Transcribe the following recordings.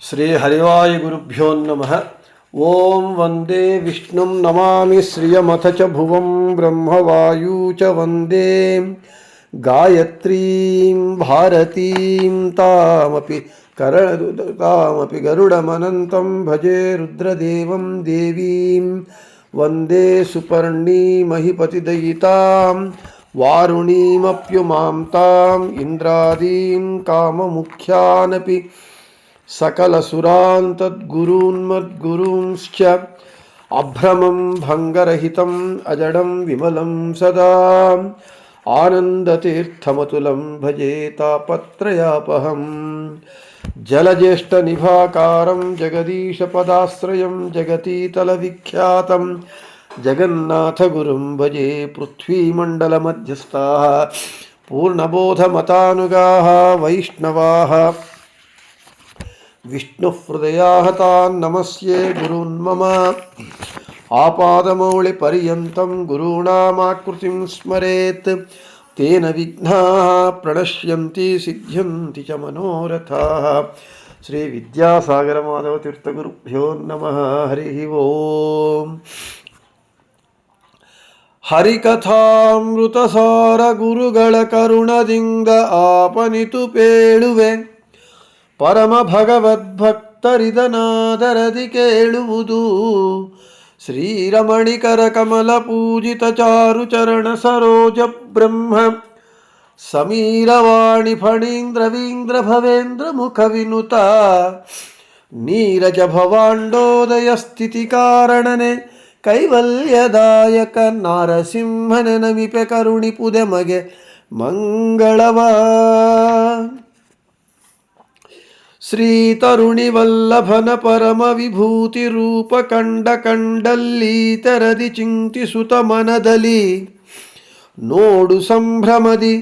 ಶ್ರೀ ಹರಿವಾಯ ಗುರುಭ್ಯೋ ನಮಃ. ಓಂ ವಂದೇ ವಿಷ್ಣುಂ ನಮಾಮಿ ಶ್ರಿಯಮಥ ಚ ಭುವಂ ಬ್ರಹ್ಮವಾಯೂ ಚ ವಂದೇ ಗಾಯತ್ರೀಂ ಭಾರತೀಂ ತಾಮಪಿ ಗರುಡಮನಂತಂ ಭಜೆ ರುದ್ರದೇವಂ ದೇವೀಂ ವಂದೇ ಸುಪರ್ಣೀಮಹಿಪತಿದಯಿತಾಂ ವಾರುಣೀಮಪ್ಯುಮಾಂ ತಾಂ ಇಂದ್ರಾದೀನ್ ಕಾಮಮುಖ್ಯಾನಪಿ ಸಕಲಸುರಾನ್ ತದ್ಗುರೂನ್ಮದ್ಗುರೂಂಶ್ಚ ಅಭ್ರಮಂ ಭಂಗರಹಿತಂ ಅಜಡಂ ವಿಮಲಂ ಸದಾ ಆನಂದತೀರ್ಥಮತುಲಂ ಭಜೆ ತಾಪತ್ರಯಾಪಹಂ ಜಲಜ್ಯೇಷ್ಠನಿಭಾಕಾರಂ ಜಗದೀಶಪದಾಶ್ರಯಂ ಜಗತೀತಲವಿಖ್ಯಾತಂ ಜಗನ್ನಾಥಗುರುಂ ಭಜೆ ಪೃಥ್ವೀಮಂಡಲಮಧ್ಯಸ್ಥಾಃ ಪೂರ್ಣಬೋಧಮತಾನುಗಾಃ ವೈಷ್ಣವಾಃ ವಿಷ್ಣುಹೃದಯಾಹತಾನ್ ನಮಸ್ಯೆ ಗುರುನ್ಮಮ ಆಪಾದಮೌಳಿಪರ್ಯಂತಂ ಗುರುಣಾಮಾಕೃತಿಂ ಸ್ಮರೇತ್ ತೇನ ವಿಘ್ನಾಃ ಪ್ರಣಶ್ಯಂತಿ ಸಿದ್ಧ್ಯಂತಿ ಚ ಮನೋರಥಾಃ. ಶ್ರೀ ವಿದ್ಯಾಸಾಗರ ಮಾಧವ ತೀರ್ಥಗುರುಭ್ಯೋ ನಮಃ. ಹರಿ ಓಂ. ಹರಿಕಥಾಮೃತಸಾರ ಗುರುಗಳ ಕರುಣದಿಂದ ಆಪನಿತು ಪೇಳುವೆ, ಪರಮ ಭಗವದ್ಭಕ್ತರಿದನಾದರದಿ ಕೇಳುವುದು. ಶ್ರೀರಮಣಿಕರ ಕಮಲ ಪೂಜಿತ ಚಾರು ಚರಣ ಸರೋಜ ಬ್ರಹ್ಮ ಸಮೀರವಾಣಿ ಫಣೀಂದ್ರವೀಂದ್ರ ಭವೇಂದ್ರ ಮುಖ ವಿನುತ ನೀರಜ ಭವಾಂಡೋದಯ ಸ್ಥಿತಿ ಕಾರಣನೆ ಕೈವಲ್ಯದಾಯಕ ನಾರಸಿಂಹನ ನಮಿಪೆ ಕರುಣಿಪುದೆ ಮಗೆ ಮಂಗಳವಾ. ಶ್ರೀ ತರುಣಿ ವಲ್ಲಭನ ಪರಮ ವಿಭೂತಿ ರೂಪ ಕಂಡ ಕಂಡಲ್ಲಿ ತೆರದಿ ಚಿಂತಿಸುತ ಮನದಲ್ಲಿ ನೋಡು ಸಂಭ್ರಮದಿ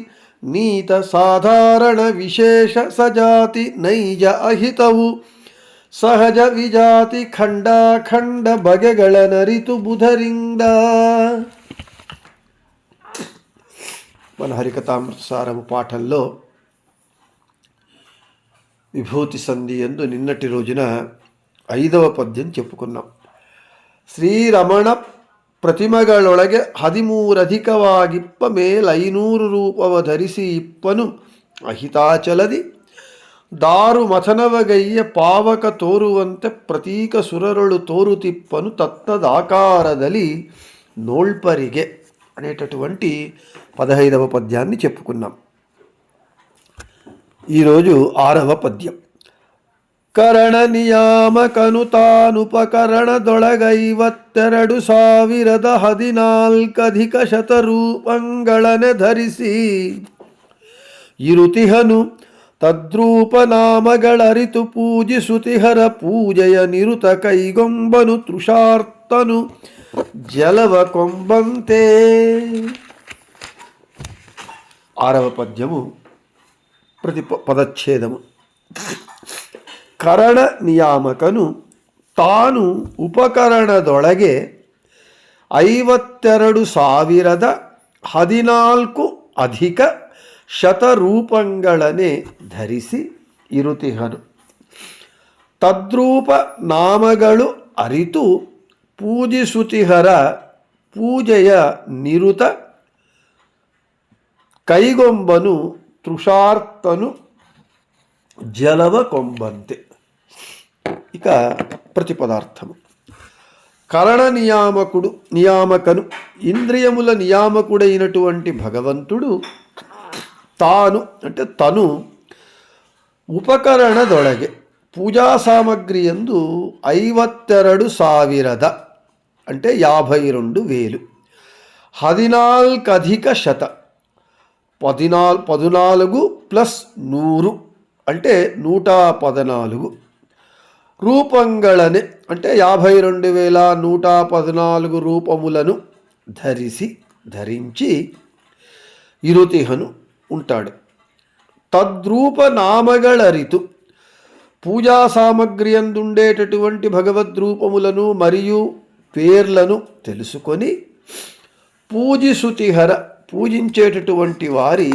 ನೀತ ಸಾಧಾರಣ ವಿಶೇಷ ಸಜಾತಿ ನೈಜ ಅಹಿತವು ಸಹಜ ವಿಜಾತಿ ಖಂಡಾಖಂಡ ಬಗೆಗಳ ನರಿತು ಬುಧರಿಂದ. మన హరికథామృతసారము పాఠంలో విభూతి సంధి ఎందు నిన్నటి రోజున 5వ పద్యం చెప్పుకున్నాం. ಶ್ರೀರಮಣ ಪ್ರತಿಮಗಳೊಳಗೆ 13 ಅಧಿಕವಾಗಿಪ್ಪ ಮೇಲೈನೂರು ರೂಪವ ಧರಿಸಿ ಇಪ್ಪನು ಅಹಿತಾಚಲದಿ ದಾರು ಮಥನವಗೈಯ ಪಾವಕ ತೋರುವಂತೆ ಪ್ರತೀಕ ಸುರರೊಳು ತೋರುತಿಪ್ಪನು తత్నదాకారದಲ್ಲಿ నోల్పరిగే అనేటటువంటి 15వ పద్యాన్ని చెప్పుకున్నాం. ఈరోజు 6వ పద్యం. ಕರಣ ನಿಯಾಮಕನು ತಾನುಪಕರಣದೊಳಗೈವತ್ತೆರಡು ಸಾವಿರದ 14 ಧರಿಸಿ ಇರುತಿಹನು ತದ್ರೂಪ ನಾಮಗಳರಿತು ಪೂಜಿಸುತಿಹರ ಪೂಜೆಯ ನಿರುತ ಕೈಗೊಂಬನು ತೃಷಾರ್ತನು ಜಲವ ಕೊಂಬಂತೆ. 6వ పద్యము పదచ్ఛేదము. ಕರಣ ನಿಯಾಮಕನು ತಾನು ಉಪಕರಣದೊಳಗೆ 52,014 ಅಧಿಕ ಶತರೂಪಗಳನ್ನೇ ಧರಿಸಿ ಇರುತಿಹನು. ತದ್ರೂಪ ನಾಮಗಳು ಅರಿತು ಪೂಜಿಸುತಿಹರ ಪೂಜೆಯ ನಿರುತ ಕೈಗೊಂಬನು ತೃಷಾರ್ತನು జలవ కొంబంతే. ఇక ప్రతిపదార్థము. కరణ నియామకను ఇంద్రియముల నియామకుడైనటువంటి భగవంతుడు తాను అంటే తను ఉపకరణదొಳಗೆ పూజా సామగ్రి యందు 52,000 అంటే 52,000 14 అధిక శత 14 ప్లస్ 100 అంటే 114 రూపంಗಳನೆ అంటే 52,114 రూపములను ధరించి ఇరుతిహను ఉంటాడు. తద్రూప నామಗಳರಿತು పూజా సామగ్రి అందుండేటటువంటి భగవద్రూపములను మరియు పేర్లను తెలుసుకొని పూజిసుతిహర పూజించేటటువంటి వారి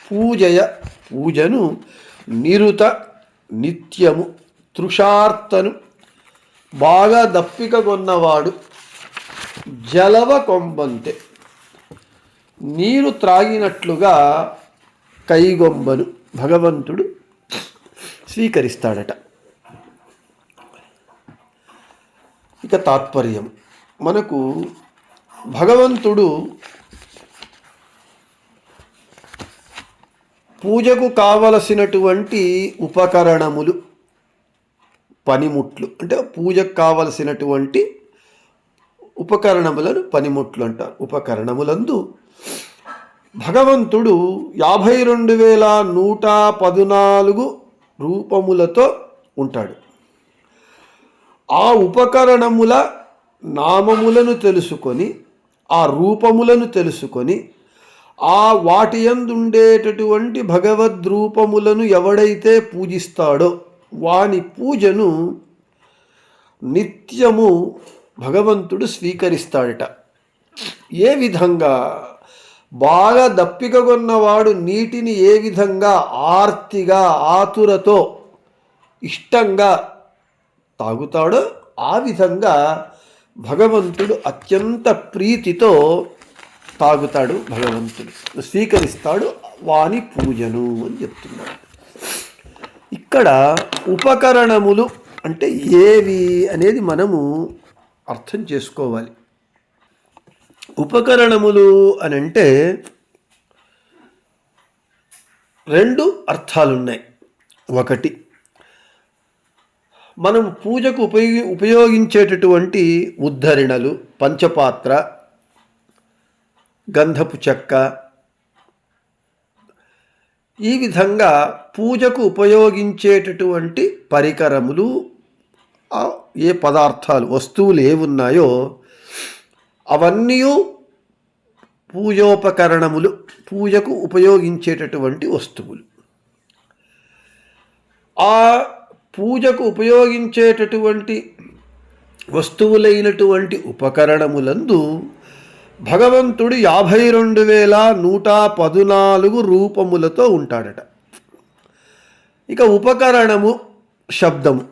పూజను నిరుత నిత్యము తృషార్తను బాగా దప్పికగొన్నవాడు జలవ కొంబంతే నీరు త్రాగినట్లుగా కైగొంబను భగవంతుడు స్వీకరిస్తాడట. ఇక తాత్పర్యం, మనకు భగవంతుడు పూజకు కావలసినటువంటి ఉపకరణములు, పనిముట్లు, అంటే పూజకు కావలసినటువంటి ఉపకరణములను పనిముట్లు అంటారు. ఉపకరణములందు భగవంతుడు 52,114 రూపములతో ఉంటాడు. ఆ ఉపకరణముల నామములను తెలుసుకొని, ఆ రూపములను తెలుసుకొని, ఆ వాటి యందుండేటటువంటి భగవద్రూపములను ఎవడైతే పూజిస్తాడో వాని పూజను నిత్యము భగవంతుడు స్వీకరిస్తాడట. ఏ విధంగా? బాగా దప్పికగొన్నవాడు నీటిని ఏ విధంగా ఆర్తిగా ఆతురతో ఇష్టంగా తాగుతాడో ఆ విధంగా భగవంతుడు అత్యంత ప్రీతితో తాగుతాడు, భగవంతుడు స్వీకరిస్తాడు వాని పూజను అని చెప్తున్నాడు. ఇక్కడ ఉపకరణములు అంటే ఏవి అనేది మనము అర్థం చేసుకోవాలి. ఉపకరణములు అని అంటే 2 అర్థాలున్నాయి. ఒకటి, మనం పూజకు ఉపయోగించేటటువంటి ఉద్ధరణలు, పంచపాత్ర, గంధపు చెక్క, ఈ విధంగా పూజకు ఉపయోగించేటటువంటి పరికరములు, ఏ పదార్థాలు వస్తువులు ఏవున్నాయో అవన్నీ పూజోపకరణములు, పూజకు ఉపయోగించేటటువంటి వస్తువులు. ఆ పూజకు ఉపయోగించేటటువంటి వస్తువులైనటువంటి ఉపకరణములందు భగవంతుడు 52,114 రూపములతో ఉంటాడట. ఇక ఉపకరణము శబ్దము,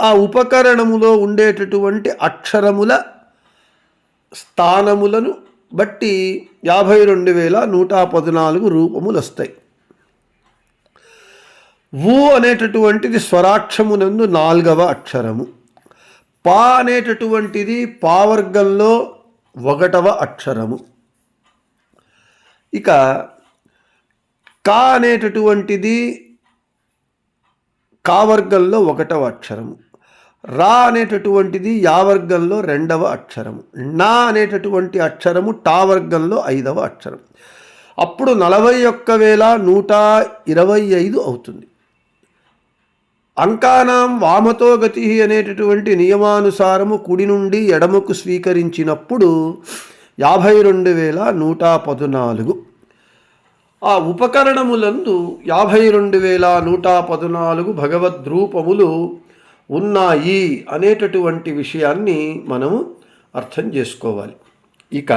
ఆ ఉపకరణములో ఉండేటటువంటి అక్షరముల స్థానములను బట్టి 52,114 రూపములు వస్తాయి. ఊ అనేటటువంటిది స్వరాక్షమునందు 4వ అక్షరము. పా అనేటటువంటిది పావర్గంలో 1వ అక్షరము. ఇక కా అనేటటువంటిది కావర్గంలో 1వ అక్షరము. రా అనేటటువంటిది యావర్గంలో 2వ అక్షరము. నా అనేటటువంటి అక్షరము టావర్గంలో 5వ అక్షరం. అప్పుడు 41,125 అవుతుంది. అంకానాం వామతో గతి అనేటటువంటి నియమానుసారము కుడి నుండి ఎడమకు స్వీకరించినప్పుడు 52,114. ఆ ఉపకరణములందు 52,114 భగవద్రూపములు ఉన్నాయి అనేటటువంటి విషయాన్ని మనము అర్థం చేసుకోవాలి. ఇక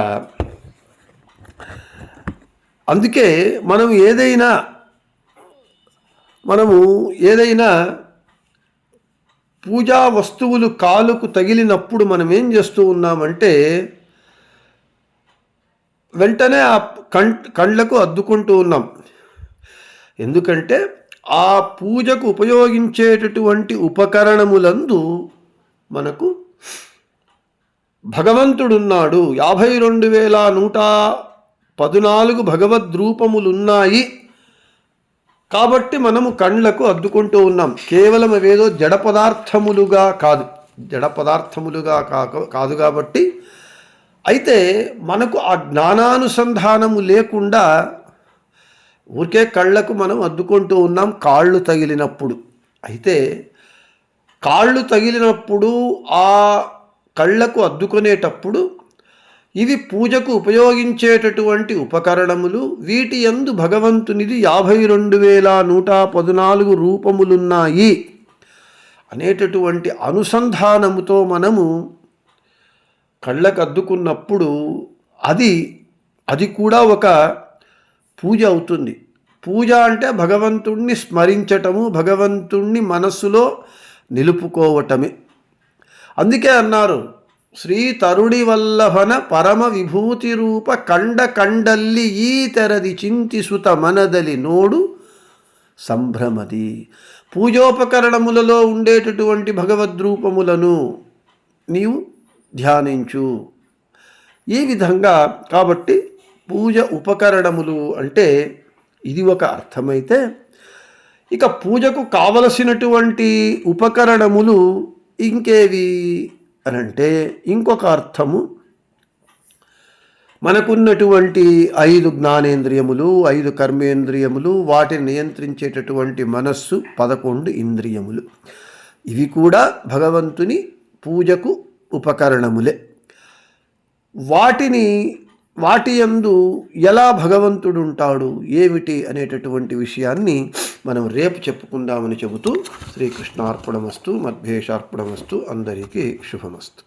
అందుకే మనము ఏదైనా పూజా వస్తువులు కాలుకు తగిలినప్పుడు మనం ఏం చేస్తూ ఉన్నామంటే వెంటనే ఆ కళ్ళకు అద్దుకుంటూ ఉన్నాం. ఎందుకంటే ఆ పూజకు ఉపయోగించేటటువంటి ఉపకరణములందు మనకు భగవంతుడున్నాడు. 52,114 భగవద్రూపములున్నాయి కాబట్టి మనము కళ్ళకు అద్దుకుంటూ ఉన్నాం. కేవలం అవేదో జడ పదార్థములుగా కాదు కాబట్టి. అయితే మనకు ఆ జ్ఞానానుసంధానము లేకుండా ఊరికే కళ్ళకు మనం అద్దుకుంటూ ఉన్నాం కాళ్ళు తగిలినప్పుడు. అయితే కాళ్ళు తగిలినప్పుడు ఆ కళ్ళకు అద్దుకునేటప్పుడు ఇవి పూజకు ఉపయోగించేటటువంటి ఉపకరణములు, వీటి యందు భగవంతునిది 52,114 రూపములున్నాయి అనేటటువంటి అనుసంధానముతో మనము కళ్ళకు అద్దుకున్నప్పుడు అది కూడా ఒక పూజ అవుతుంది. పూజ అంటే భగవంతుణ్ణి స్మరించటము, భగవంతుణ్ణి మనస్సులో నిలుపుకోవటమే. అందుకే అన్నారు, శ్రీ తరుడి వల్లభన పరమ విభూతి రూప కండ కండల్లి ఈ తెరది చింతిసుత మనదలి నోడు సంభ్రమది. పూజోపకరణములలో ఉండేటటువంటి భగవద్రూపములను నీవు ధ్యానించు. ఈ విధంగా కాబట్టి పూజ ఉపకరణములు అంటే ఇది ఒక అర్థమైతే, ఇక పూజకు కావలసినటువంటి ఉపకరణములు ఇంకేవి అనంటే ఇంకొక అర్థము, మనకున్నటువంటి 5 జ్ఞానేంద్రియములు, 5 కర్మేంద్రియములు, వాటిని నియంత్రించేటటువంటి మనస్సు, 11 ఇంద్రియములు, ఇవి కూడా భగవంతుని పూజకు ఉపకరణములే. వాటి యందు ఎలా భగవంతుడు ఉంటాడు, ఏమిటి అనేటటువంటి విషయాన్ని మనం రేపు చెప్పుకుందామని చెబుతూ శ్రీకృష్ణార్పణమస్తు, మధ్వేషార్పణమస్తు, అందరికీ శుభమస్తు.